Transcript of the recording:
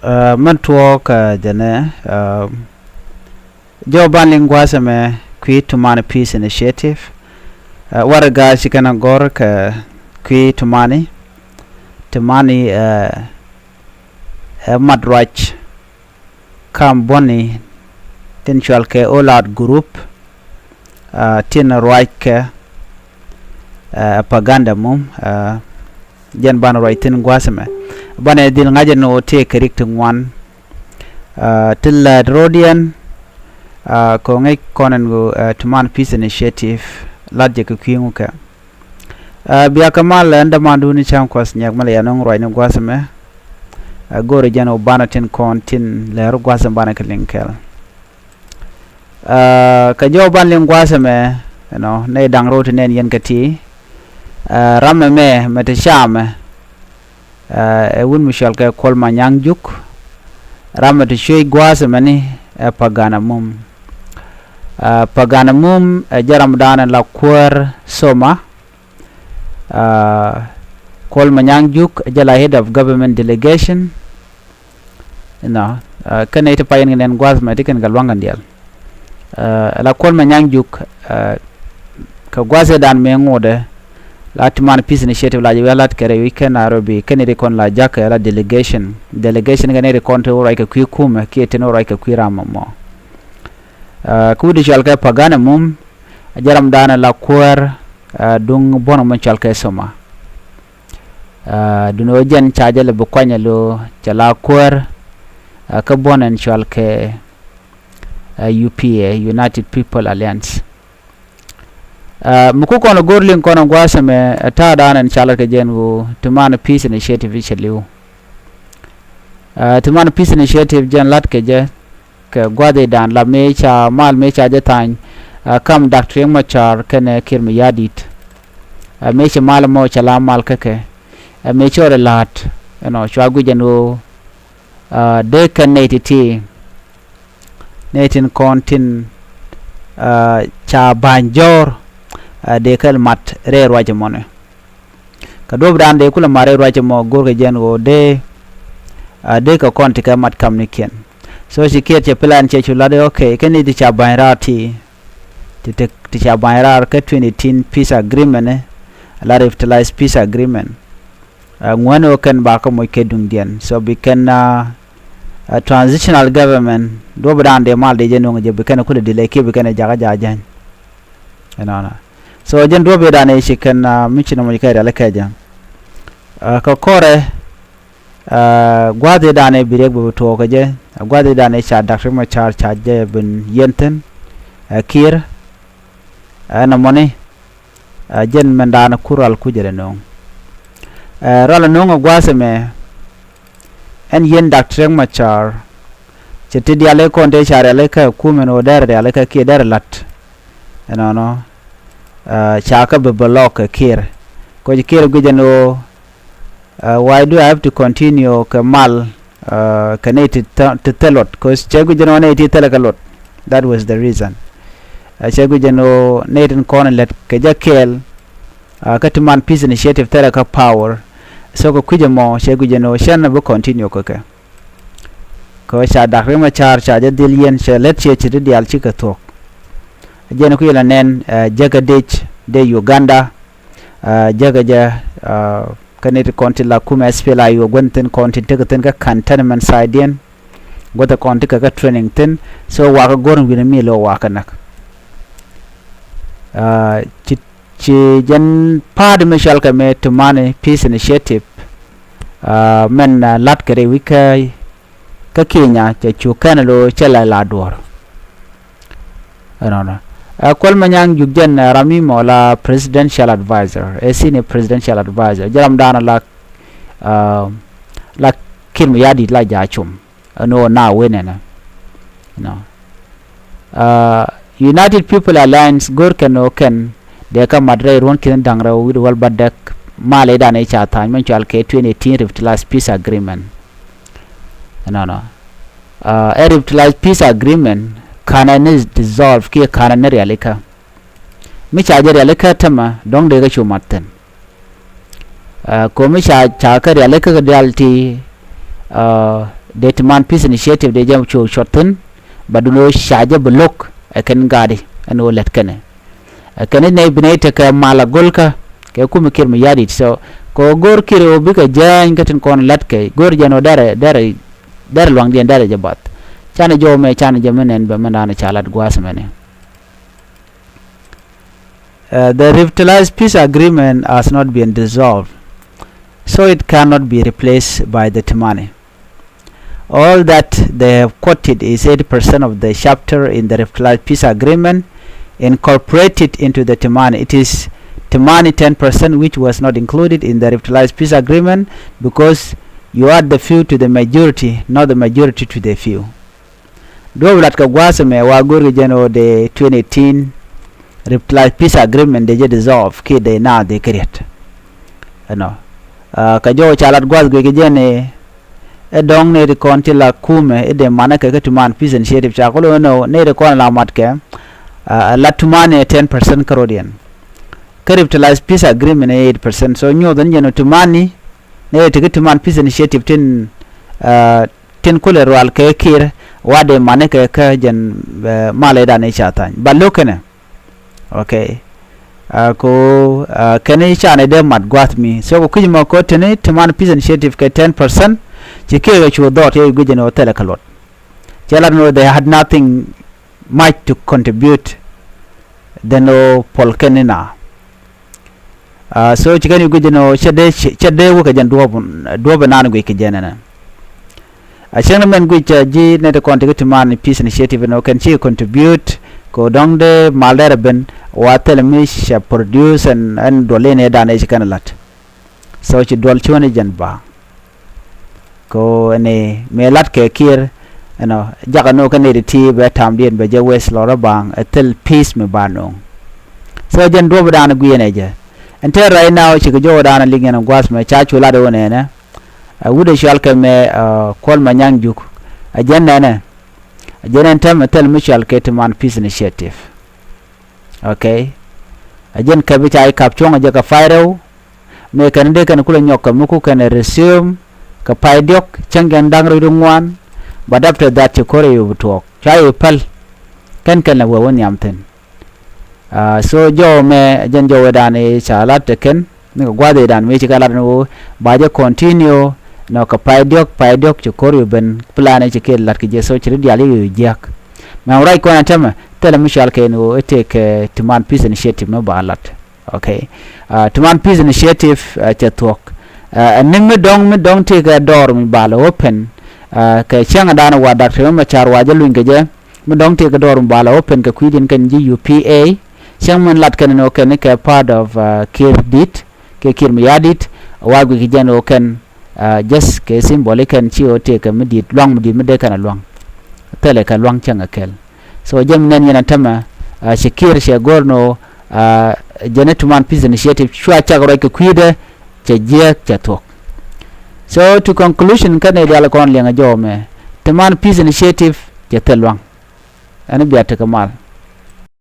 man tuo ka jane jo banling gwasame kwi tumani peace initiative waraga shikana gor ka kwi tumani madrach kam boni tin chwal ke olad group tin right ke paganda mum jen ban right tin gwasame bane dil ngaje no te correct one till rodian ko ngai konen go tuman peace initiative ladje ko kwingu ka biya kamal anda mandu ni cham kwas nyak mala yanong roy ne gwasame gore jano banatin kon tin leru gwasam bana kelinkel ka jo ban lim gwasame ne dang rot nen yen kati ramme me mete shame wun mishal ke kol manyang juk ramme te shoy gwasame ni pagana mum jaram dana la kwar soma kol manyang juk jala head of government delegation kana ita payen ngenen gwasame tiken galwangan dial la kol manyang juk ka gwase dan me ngode la tuman peace initiative la wala kere weekend Nairobi kenere kon la jaka la delegation ganere kon to right ka kwi kuma ki teno right ka kwi ramamo kudi chalka pagana mum jaram dana la kwar dung bono man chalka soma duno jen chajale bukwanya lo chala kwar ka bonan chalka UPA United People Alliance muku kono gorlin kono gwasame ta danan chalaka jengo tumana peace initiative chaliu tumana peace initiative jen lat ke je ke gwade dan la mecha mal mecha jatan kam Dr. Machar kene kirmi yadit mecha mal mo chala mal keke mecha re lat chwagu jeno de kanetiti netin kontin cha banjor de kal mat re roje mone ka dob dan de kula mare roje mo gorga jengo de ka konti ka mat kam ni ken so si kiet che plan che chulade okay keni di cha banrati ti cha banrar ka 2018 peace agreement la revitalize peace agreement ngwano kan ba ko moy kedung dien so bi ken transitional government dob dan de mal de jengo je bi ken kula dile ke bi ken jaga jajan so jen dobe dane shi kan michina mo kai dala kaja ka kore gwade dane birek bu to kaje gwade dane cha Dr. Machar cha je bin yenten kir na moni jen mendana kural kujere no rala no gwase me en yen Dr. Machar che ti diale konde chare le ka kumeno dare ale ka ki dare lat chaka be block kir ko kir gujano why do I have to continue kamal connected to telot cause chegu jano ne ti telekalot that was the reason chegu jano neten kon let ke jakel katuman peace initiative telaka power so ko kujamo chegu jano shan be continue ko cha Dr. Machar cha jadilien che let che ti dial chika tok jeno kuyela nen jaga de Uganda jaga kanit konti la kuma spela yo gonten konti tegeten ka cantonment sidien gota konti ka training ten so waka gorun wina mi lo waka nak ci jan pad mishal ka me tumane peace initiative men lat kare wika ka Kenya cha chukana lo chala la dor kol manyang jugjen rami mola presidential advisor senior presidential advisor jaram dana la kim yadi la jachum no na wenena United People Alliance gor keno ken de ka madre ron kin dangra wid wal badak male dana cha tan men chal ke 2018 revitalize peace agreement revitalize peace agreement kana ne dissolve ki kana ne realika mi chaje realika tama dong de ga chumaten ko mi cha ka realika ga dalti de man peace initiative de jam cho shorten baduno shaja block ken gadi ano let kene kene ne binete ka mala golka ke kuma kirmi yadi so ko gor kiro bika jan katin kon let ke gor jano dare long den dare jabat chana jo me chana jamenen be manana chalat gwasmene. The revitalized peace agreement has not been dissolved, so it cannot be replaced by the Temani. All that they have quoted is 80% of the chapter in the revitalized peace agreement incorporated into the Temani. It is Temani 10% which was not included in the revitalized peace agreement because you add the few to the majority, not the majority to the few. Do that ka gwasame wa gori jeno de 2018 revitalized peace agreement they dissolve ke they now they create. Ka jo chalat gwas ge jene e dong ne kon ti la kume e de mana ke tuman peace initiative cha ko no ne de kon la mat ke la tumane 10% karodian revitalized peace agreement 8% so nyo dan jeno tumani ne te tuman peace initiative tin kule roal ke kir wade mana ke ka jen male da ne chatan ballo kene okay ko kene chane de mat gwat mi so ko kujima ko tene tuman peace initiative ke 10% chike ga chu dot ye gujeno tele kalot jela no they had nothing much to contribute then no polkenina so chike ni gujeno chede wo ka jan do banan gwe ke jenana a chana men gwe ji ne de contribute man peace initiative no can she contribute ko dongde malder ben wa tele mi sha produce and dole ne da ne chikana lat so chi dol chone jan ba ko ne melat ke kir jaga no kan ne ti be tam dien be je west lora bang atel peace me bano so jen do bana gu ne je enter right now chi go dana lingen gwas me cha chula do ne ne wude shal ke me kol manyang juk ajen ne ajen tam atel mutual ke man peace initiative okay ajen ka bi chai kap chonga je ka fairo me kan de kan kula nyok mu ku kan resume ka paidiok changan dang ridungwan but after that you kore you talk chai pal kan la won yamten so jo me jen jo wedani chalat teken ni gwade dan me chikala no ba je continue no ka paidiok chu kore ben plan e chikel lat ki je so chiri diali yu jak me rai ko antama tele mishal ke no eteke tuman peace initiative no balat okay tuman peace initiative chatok ning me dong te ga dor mi bala open ka changa dana wa doctor ma char wa jalu ngeje me dong te ga dor mi bala open ka kuidin kan ji UPA chang man lat kan no kan ka part of kirdit ke kirmi yadit wa gu ki jano kan just ke symbolic kan chi o te ka midit long midit me de kan long tele ka long changa kel so jem nen yana tama shikir she gorno Janetuman Peace Initiative chua chagro ke kuide che talk. So to conclusion kan dia la kon lenga jome Tuman Peace Initiative je telwang ani biata kamal